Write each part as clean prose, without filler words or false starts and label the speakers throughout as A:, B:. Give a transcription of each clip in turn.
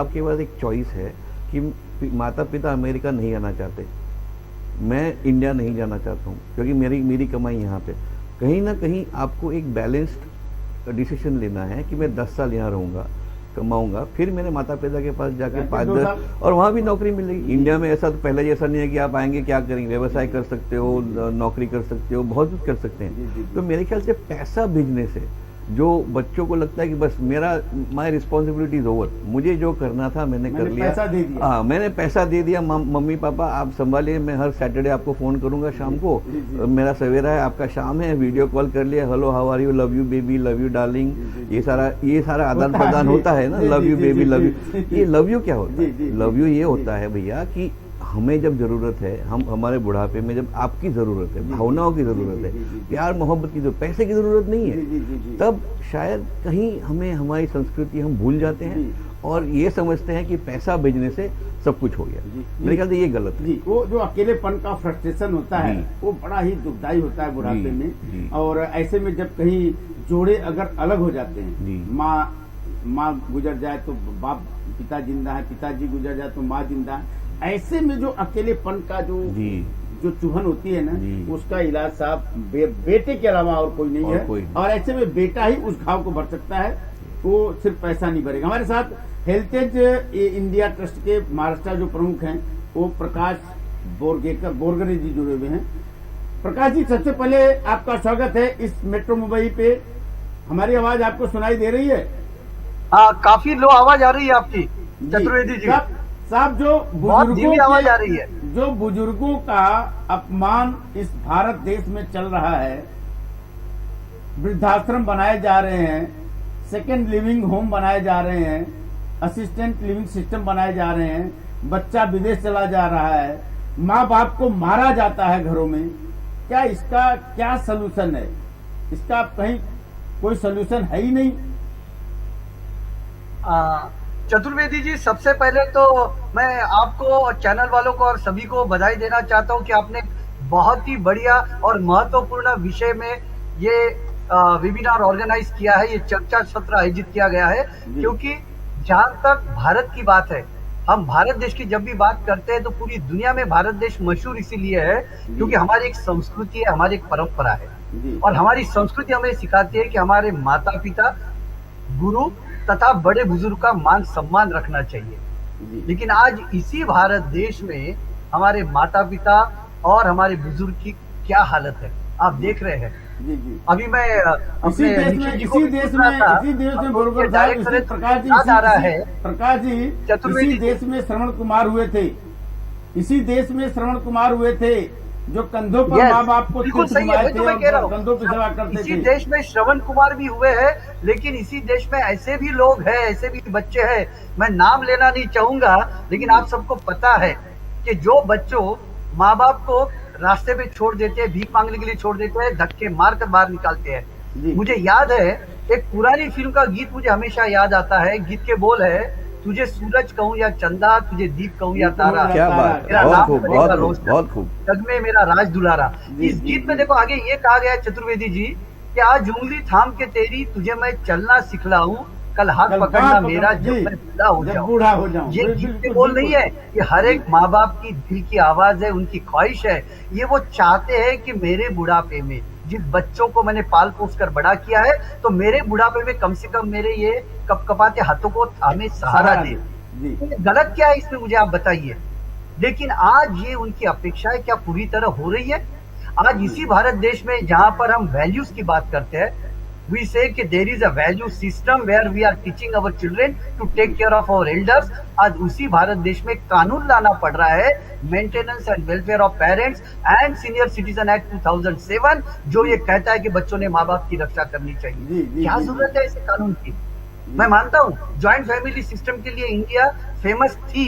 A: आपके पास एक चॉइस है कि माता पिता अमेरिका नहीं आना चाहते, मैं इंडिया नहीं जाना चाहता हूँ क्योंकि मेरी मेरी कमाई यहाँ पे। कहीं ना कहीं आपको एक बैलेंस्ड डिसीजन लेना है कि मैं 10 साल यहाँ रहूँगा, कमाऊँगा, फिर मेरे माता पिता के पास जाके 5-10 और वहाँ भी नौकरी मिलेगी। इंडिया में ऐसा तो पहले जैसा नहीं है कि आप आएंगे क्या करेंगे, व्यवसाय कर सकते हो, नौकरी कर सकते हो, बहुत कुछ कर सकते हैं। तो मेरे ख्याल से पैसा बिजनेस है जो बच्चों को लगता है कि बस मेरा माई रिस्पॉन्सिबिलिटी इज ओवर, मुझे जो करना था मैंने कर लिया,
B: पैसा दे दिया।
A: हाँ मैंने पैसा दे दिया, मम्मी पापा आप संभालिए, मैं हर सैटरडे आपको फ़ोन करूंगा शाम को, मेरा सवेरा है आपका शाम है, वीडियो कॉल कर लिया, hello how are you, love you baby, love you darling, ये सारा आदान प्रदान होता है ना, love you baby, love you. ये लव यू क्या होता है? लव यू ये होता है भैया कि हमें जब जरूरत है, हम हमारे बुढ़ापे में जब आपकी जरूरत है, भावनाओं की जरूरत है, प्यार मोहब्बत की जरूरत, पैसे की जरूरत नहीं है, तब शायद कहीं हमें हमारी संस्कृति हम भूल जाते हैं और ये समझते हैं कि पैसा भेजने से सब कुछ हो गया। मेरे ख्याल से ये गलत है।
B: वो जो अकेलेपन का फ्रस्ट्रेशन होता है वो बड़ा ही दुखदायी होता है बुढ़ापे में। और ऐसे में जब कहीं जोड़े अगर अलग हो जाते हैं, माँ गुजर जाए तो बाप पिता जिंदा है, पिताजी गुजर जाए तो माँ जिंदा है, ऐसे में जो अकेलेपन का जो चुभन होती है ना, उसका इलाज साहब बेटे के अलावा और कोई नहीं है। और ऐसे में बेटा ही उस घाव को भर सकता है, वो सिर्फ पैसा नहीं भरेगा। हमारे साथ हेल्थेज इंडिया ट्रस्ट के महाराष्ट्र जो प्रमुख हैं वो प्रकाश बोरगरे जी जुड़े हुए हैं। प्रकाश जी, सबसे पहले आपका स्वागत है इस मेट्रो मुंबई पे। हमारी आवाज आपको सुनाई दे रही है?
C: हाँ, काफी लो आवाज आ रही है आपकी चतुर्वेदी जी।
B: साहब, जो बुजुर्गों का अपमान इस भारत देश में चल रहा है, वृद्धाश्रम बनाए जा रहे हैं, सेकेंड लिविंग होम बनाए जा रहे हैं, असिस्टेंट लिविंग सिस्टम बनाए जा रहे हैं, बच्चा विदेश चला जा रहा है, माँ बाप को मारा जाता है घरों में, क्या इसका क्या सलूशन है? इसका कहीं कोई सलूशन है ही नहीं।
C: चतुर्वेदी जी, सबसे पहले तो मैं आपको, चैनल वालों को और सभी को बधाई देना चाहता हूं कि आपने बहुत ही बढ़िया और महत्वपूर्ण विषय में ये वेबिनार ऑर्गेनाइज किया है, ये चर्चा सत्र आयोजित किया गया है। क्योंकि जहां तक भारत की बात है, हम भारत देश की जब भी बात करते हैं तो पूरी दुनिया में भारत देश मशहूर इसीलिए है क्योंकि हमारी एक संस्कृति है, हमारी एक परंपरा है। और हमारी संस्कृति हमें सिखाती है कि हमारे माता पिता, गुरु तथा बड़े बुजुर्ग का मान सम्मान रखना चाहिए। लेकिन आज इसी भारत देश में हमारे माता पिता और हमारे बुजुर्ग की क्या हालत है, आप देश रहे हैं। अभी मैं अपने
B: प्रकाश जी, इसी देश में श्रवण कुमार हुए थे, इसी देश में श्रवण कुमार हुए थे जो कंधों पर माँ बाप को कंधों पर सेवा करते थे।
C: इसी देश में श्रवण कुमार भी हुए हैं, लेकिन इसी देश में ऐसे भी लोग हैं, ऐसे भी बच्चे हैं, मैं नाम लेना नहीं चाहूंगा, लेकिन आप सबको पता है कि जो बच्चों माँ बाप को रास्ते पे छोड़ देते हैं, भीख मांगने के लिए छोड़ देते हैं, धक्के मार कर बाहर निकालते हैं। मुझे याद है एक पुरानी फिल्म का गीत मुझे हमेशा याद आता है। गीत के बोल है, तुझे सूरज कहूँ या चंदा, तुझे दीप कहूँ या तारा,
A: क्या बात,
C: मेरा
A: बहुत
C: नाम
A: खूब, बहुत खूब,
C: जग में मेरा राज दुलारा। इस गीत में देखो आगे ये कहा गया है चतुर्वेदी जी कि आज उंगली थाम के तेरी तुझे मैं चलना सिखलाऊं, कल हाथ पकड़ना मेरा जब मैं बूढ़ा हो जाऊं। ये गीत के बोल नहीं है, ये हर एक माँ बाप की दिल की आवाज है, उनकी ख्वाहिश है। ये वो चाहते हैं कि मेरे बुढ़ापे में जिस बच्चों को मैंने पाल पोस कर बड़ा किया है, तो मेरे बुढ़ापे में कम से कम मेरे ये कपकपाते हाथों को थामे सहारा दे। गलत क्या है इसमें, मुझे आप बताइए। लेकिन आज ये उनकी अपेक्षाएं क्या पूरी तरह हो रही है? आज इसी भारत देश में जहां पर हम वैल्यूज की बात करते हैं, we say कि there is a value system where we are teaching our children to take care of our elders, आज उसी भारत देश में कानून लाना पड़ रहा है, maintenance and welfare of parents and senior citizen act 2007, जो ये कहता है कि बच्चों ने माँ बाप की रक्षा करनी चाहिए। क्या जरूरत है ऐसे कानून की? मैं मानता हूँ ज्वाइंट फैमिली सिस्टम के लिए इंडिया फेमस थी,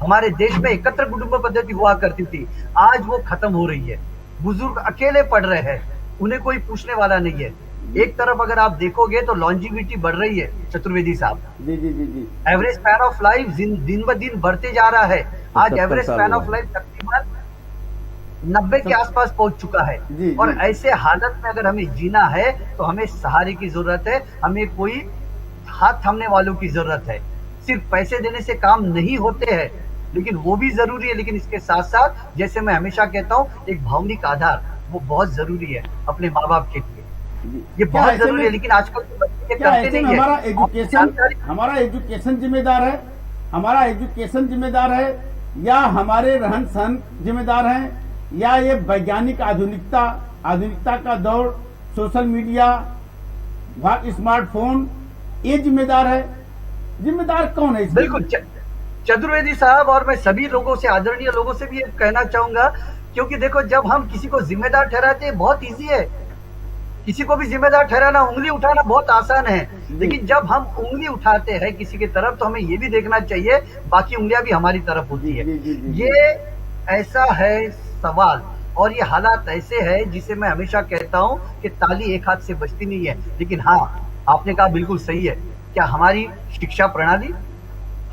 C: हमारे देश में एकत्र कुटुंब पद्धति हुआ करती थी, आज वो खत्म हो रही है। बुजुर्ग अकेले पड़ रहे हैं, उन्हें कोई पूछने वाला नहीं है। एक तरफ अगर आप देखोगे तो लॉन्जिविटी बढ़ रही है चतुर्वेदी साहब। एवरेज स्पैन ऑफ लाइफ दिन ब दिन बढ़ते जा रहा है। आज एवरेज स्पैन ऑफ लाइफ तकरीबन 90 के आसपास पहुंच चुका है। और ऐसे हालत में अगर हमें जीना है तो हमें सहारे की जरूरत है, हमें कोई हाथ थामने वालों की जरूरत है। सिर्फ पैसे देने से काम नहीं होते हैं, लेकिन वो भी जरूरी है। लेकिन इसके साथ साथ जैसे मैं हमेशा कहता हूँ, एक भावनिक आधार वो बहुत जरूरी है अपने माँ बाप के लिए। ये बहुत जरूरी है, लेकिन आजकल तो बच्चे करते नहीं है।
B: हमारा एजुकेशन जिम्मेदार है, हमारा एजुकेशन जिम्मेदार है, या हमारे रहन सहन जिम्मेदार हैं, या ये वैज्ञानिक आधुनिकता का दौर, सोशल मीडिया, स्मार्टफोन, ये जिम्मेदार है? जिम्मेदार कौन है?
C: बिल्कुल चतुर्वेदी साहब, और मैं सभी लोगों से, आदरणीय लोगों से भी ये कहना चाहूंगा, क्योंकि देखो जब हम किसी को जिम्मेदार ठहराते हैं बहुत इजी है, किसी को भी जिम्मेदार ठहराना, उंगली उठाना बहुत आसान है, लेकिन जब हम उंगली उठाते हैं किसी की तरफ तो हमें ये भी देखना चाहिए बाकी उंगलियां भी हमारी तरफ होती है। ये ऐसा है सवाल, और ये हालात ऐसे है जिसे मैं हमेशा कहता हूं कि ताली एक हाथ से बजती नहीं है। लेकिन हाँ, आपने कहा बिल्कुल सही है, क्या हमारी शिक्षा प्रणाली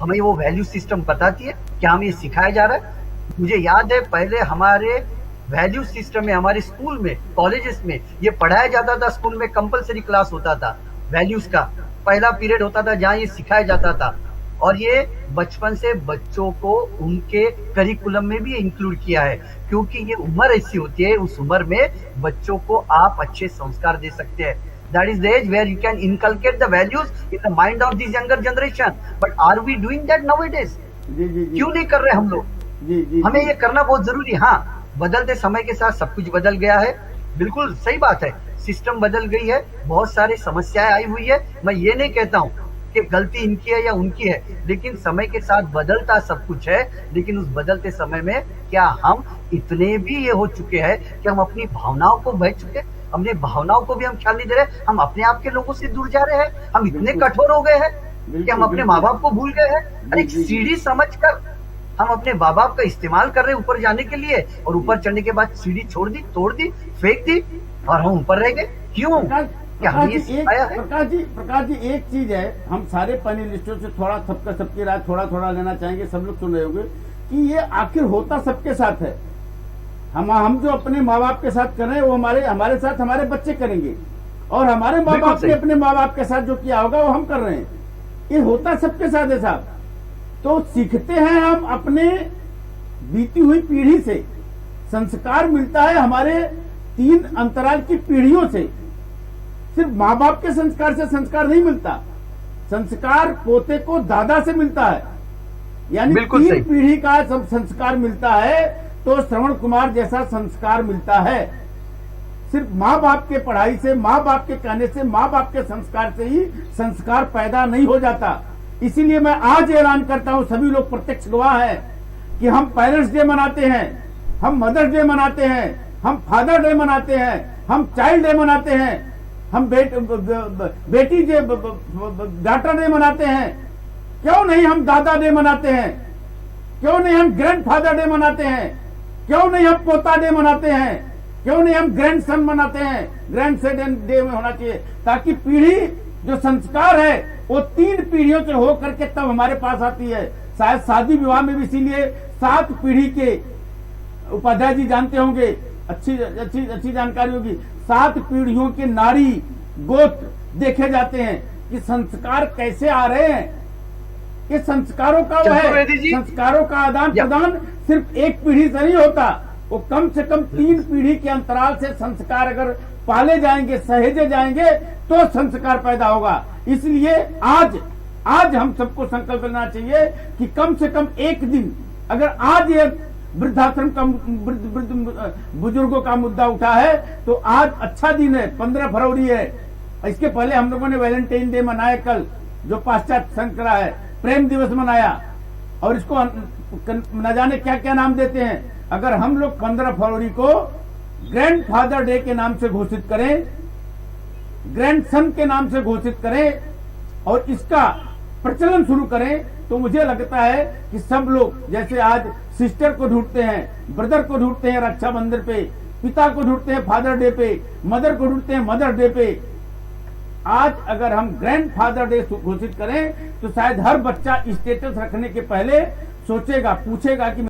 C: हमें वो वैल्यू सिस्टम बताती है? क्या हमें ये सिखाया जा रहा है? मुझे याद है पहले हमारे वैल्यू सिस्टम में, हमारे स्कूल में, कॉलेजेस में ये पढ़ाया जाता था। स्कूल में कंपलसरी क्लास होता था, वैल्यूज का पहला पीरियड होता था जहां ये सिखाया जाता था, और ये बचपन से बच्चों को उनके करिकुलम में भी इंक्लूड किया है, क्योंकि ये उम्र ऐसी होती है, उस उम्र में बच्चों को आप अच्छे संस्कार दे सकते हैं। That is the age where you can inculcate the values in the mind of this younger generation. But are we doing that nowadays? क्यों नहीं कर रहे हम लोग? हमें ये करना बहुत जरूरी है। हाँ, बदलते समय के साथ सब कुछ बदल गया है, बिल्कुल सही बात है, सिस्टम बदल गई है, बहुत सारी समस्याएं आई हुई है। मैं ये नहीं कहता हूँ कि गलती इनकी है या उनकी है, लेकिन समय के साथ बदलता सब कुछ है। लेकिन उस बदलते समय में क्या हम इतने भी ये हो चुके हैं कि हम अपनी भावनाओं को बह चुके, अपनी भावनाओं को भी हम ख्याल नहीं दे रहे, हम अपने आप के लोगों से दूर जा रहे हैं, हम इतने कठोर हो गए हैं कि हम अपने माँ बाप को भूल गए हैं। अरे सीढ़ी समझकर हम अपने माँ बाप का इस्तेमाल कर रहे हैं ऊपर जाने के लिए, और ऊपर चढ़ने के बाद सीढ़ी छोड़ दी, तोड़ दी, फेंक दी, और हम ऊपर रह गए। क्यों?
B: प्रकाश जी, एक चीज है, हम सारे पैनलिस्टों से थोड़ा सबकी राय थोड़ा लेना चाहेंगे, सब लोग सुन रहे होंगे कि ये आखिर होता सबके साथ है। हम जो अपने माँ बाप के साथ कर रहे हैं वो हमारे साथ हमारे बच्चे करेंगे, और हमारे माँ बाप ने अपने माँ बाप के साथ जो किया होगा वो हम कर रहे हैं। ये होता सबके साथ है साहब। तो सीखते हैं हम अपने बीती हुई पीढ़ी से, संस्कार मिलता है हमारे 3 अंतराल की पीढ़ियों से। सिर्फ माँ बाप के संस्कार से संस्कार नहीं मिलता, संस्कार पोते को दादा से मिलता है, यानी 3 पीढ़ी का सब संस्कार मिलता है। तो श्रवण कुमार जैसा संस्कार मिलता है। सिर्फ माँ बाप के पढ़ाई से, माँ बाप के कहने से, माँ बाप के संस्कार से ही संस्कार पैदा नहीं हो जाता। इसीलिए मैं आज ऐलान करता हूं, सभी लोग प्रत्यक्ष गवाह हैं कि हम पेरेंट्स डे मनाते हैं, हम मदर्स डे मनाते हैं, हम फादर डे मनाते हैं, हम चाइल्ड डे मनाते हैं, हम बेटी डे, डॉटर डे मनाते हैं। क्यों नहीं हम दादा डे मनाते हैं? क्यों नहीं हम ग्रैंड फादर डे मनाते हैं? क्यों नहीं हम पोता डे मनाते हैं? क्यों नहीं हम ग्रैंड सन मनाते हैं? ग्रैंड सन डे में होना चाहिए, ताकि पीढ़ी जो संस्कार है वो 3 पीढ़ियों से हो करके तब हमारे पास आती है। शायद शादी विवाह में भी इसीलिए 7 पीढ़ी के, उपाध्याय जी जानते होंगे, अच्छी जानकारी होगी, 7 पीढ़ियों के नारी गोत्र देखे जाते हैं कि संस्कार कैसे आ रहे हैं। ये संस्कारों का वो है, संस्कारों का आदान प्रदान सिर्फ एक पीढ़ी से नहीं होता, वो कम से कम 3 पीढ़ी के अंतराल से संस्कार अगर पाले जाएंगे, सहेजे जाएंगे, तो संस्कार पैदा होगा। इसलिए आज हम सबको संकल्प लेना चाहिए कि कम से कम एक दिन, अगर आज ये वृद्धाश्रम का बुजुर्गों का मुद्दा उठा है तो आज अच्छा दिन है, 15 फरवरी है। इसके पहले हम लोगों ने वैलेंटाइन डे मनाया, कल जो पाश्चात्य संकरा है, प्रेम दिवस मनाया, और इसको न जाने क्या क्या नाम देते हैं। अगर हम लोग 15 फरवरी को ग्रैंड फादर डे के नाम से घोषित करें, ग्रैंड सन के नाम से घोषित करें, और इसका प्रचलन शुरू करें, तो मुझे लगता है कि सब लोग, जैसे आज सिस्टर को ढूंढते हैं, ब्रदर को ढूंढते हैं रक्षाबंधन पे, पिता को ढूंढते हैं फादर डे पे, मदर को ढूंढते हैं मदर डे पे, आज अगर हम ग्रैंड फादर डे घोषित करें तो शायद हर बच्चा स्टेटस रखने के पहले सोचेगा, पूछेगा कि